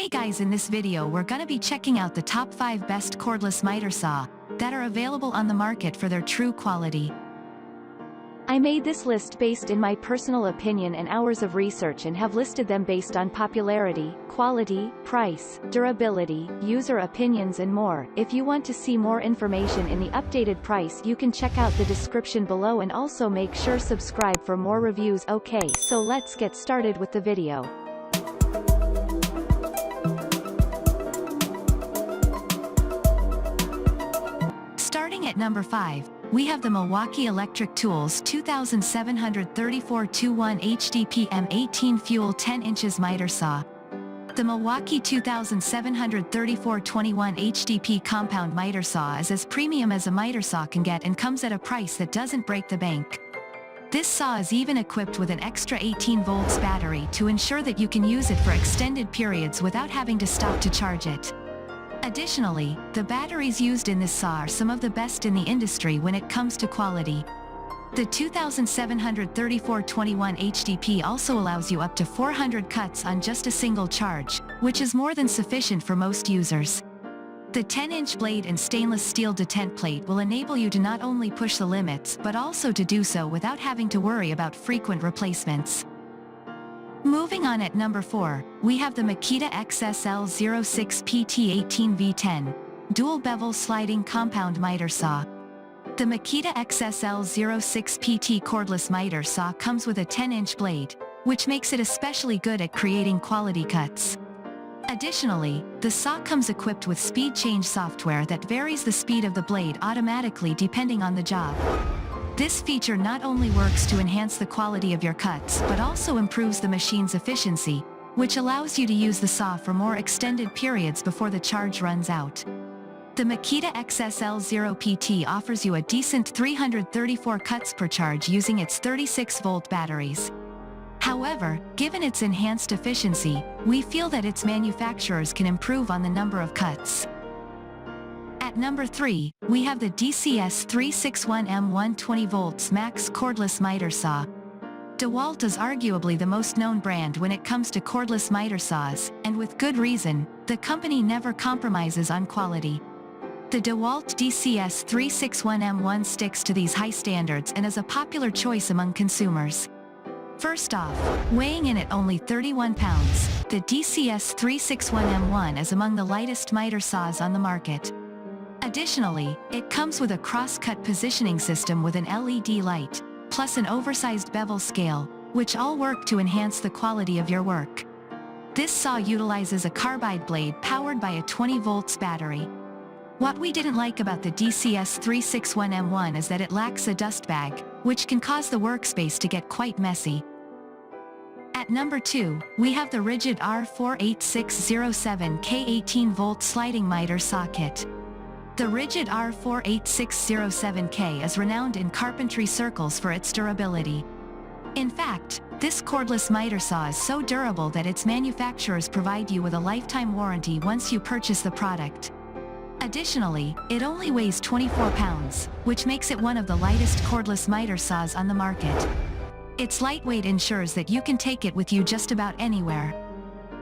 Hey guys, in this video we're gonna be checking out the top 5 best cordless miter saw that are available on the market for their true quality. I made this list based in my personal opinion and hours of research and have listed them based on popularity, quality, price, durability, user opinions and more. If you want to see more information in the updated price, you can check out the description below and also make sure subscribe for more reviews. Okay, so let's get started with the video. Starting at number 5, we have the Milwaukee Electric Tools 2734-21 HDP M18 Fuel 10 inches Miter Saw. The Milwaukee 2734-21 HDP Compound Miter Saw is as premium as a miter saw can get and comes at a price that doesn't break the bank. This saw is even equipped with an extra 18 volts battery to ensure that you can use it for extended periods without having to stop to charge it. Additionally, the batteries used in this saw are some of the best in the industry when it comes to quality. The 2734-21 HDP also allows you up to 400 cuts on just a single charge, which is more than sufficient for most users. The 10-inch blade and stainless steel detent plate will enable you to not only push the limits but also to do so without having to worry about frequent replacements. Moving on, at number 4, we have the Makita XSL06PT18V10 Dual-Bevel Sliding Compound Miter Saw. The Makita XSL06PT Cordless Miter Saw comes with a 10-inch blade, which makes it especially good at creating quality cuts. Additionally, the saw comes equipped with speed change software that varies the speed of the blade automatically depending on the job. This feature not only works to enhance the quality of your cuts but also improves the machine's efficiency, which allows you to use the saw for more extended periods before the charge runs out. The Makita XSL0PT offers you a decent 334 cuts per charge using its 36-volt batteries. However, given its enhanced efficiency, we feel that its manufacturers can improve on the number of cuts. At number 3, we have the DCS361M 120 volts Max Cordless Miter Saw. DeWalt is arguably the most known brand when it comes to cordless miter saws, and with good reason. The company never compromises on quality. The DeWalt DCS361M1 sticks to these high standards and is a popular choice among consumers. First off, weighing in at only 31 pounds, the DCS361M1 is among the lightest miter saws on the market. Additionally, it comes with a cross-cut positioning system with an LED light, plus an oversized bevel scale, which all work to enhance the quality of your work. This saw utilizes a carbide blade powered by a 20 volts battery. What we didn't like about the DCS361M1 is that it lacks a dust bag, which can cause the workspace to get quite messy. At number 2, we have the Rigid R48607K 18 volt Sliding Miter Saw Kit. The Rigid R48607K is renowned in carpentry circles for its durability. In fact, this cordless miter saw is so durable that its manufacturers provide you with a lifetime warranty once you purchase the product. Additionally, it only weighs 24 pounds, which makes it one of the lightest cordless miter saws on the market. Its lightweight ensures that you can take it with you just about anywhere.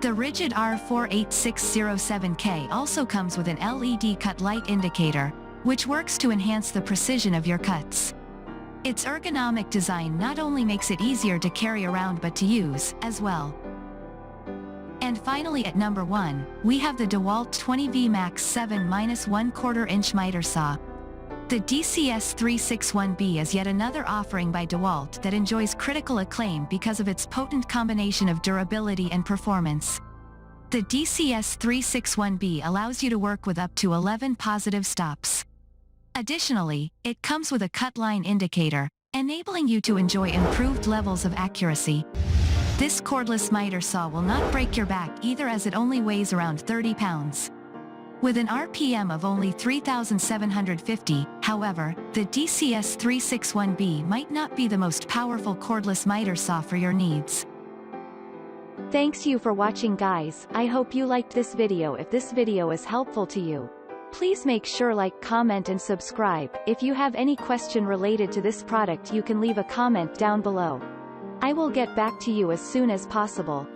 The Rigid R48607K also comes with an LED cut light indicator, which works to enhance the precision of your cuts. Its ergonomic design not only makes it easier to carry around but to use as well. And finally, at number 1, we have the DeWalt 20V Max 7-1/4 inch miter saw. The DCS361B is yet another offering by DeWalt that enjoys critical acclaim because of its potent combination of durability and performance. The DCS361B allows you to work with up to 11 positive stops. Additionally, it comes with a cut line indicator, enabling you to enjoy improved levels of accuracy. This cordless miter saw will not break your back either, as it only weighs around 30 pounds. With an RPM of only 3,750, however, the DCS361B might not be the most powerful cordless miter saw for your needs. Thanks you for watching, guys. I hope you liked this video. If this video is helpful to you, please make sure like, comment and subscribe. If you have any question related to this product, you can leave a comment down below. I will get back to you as soon as possible.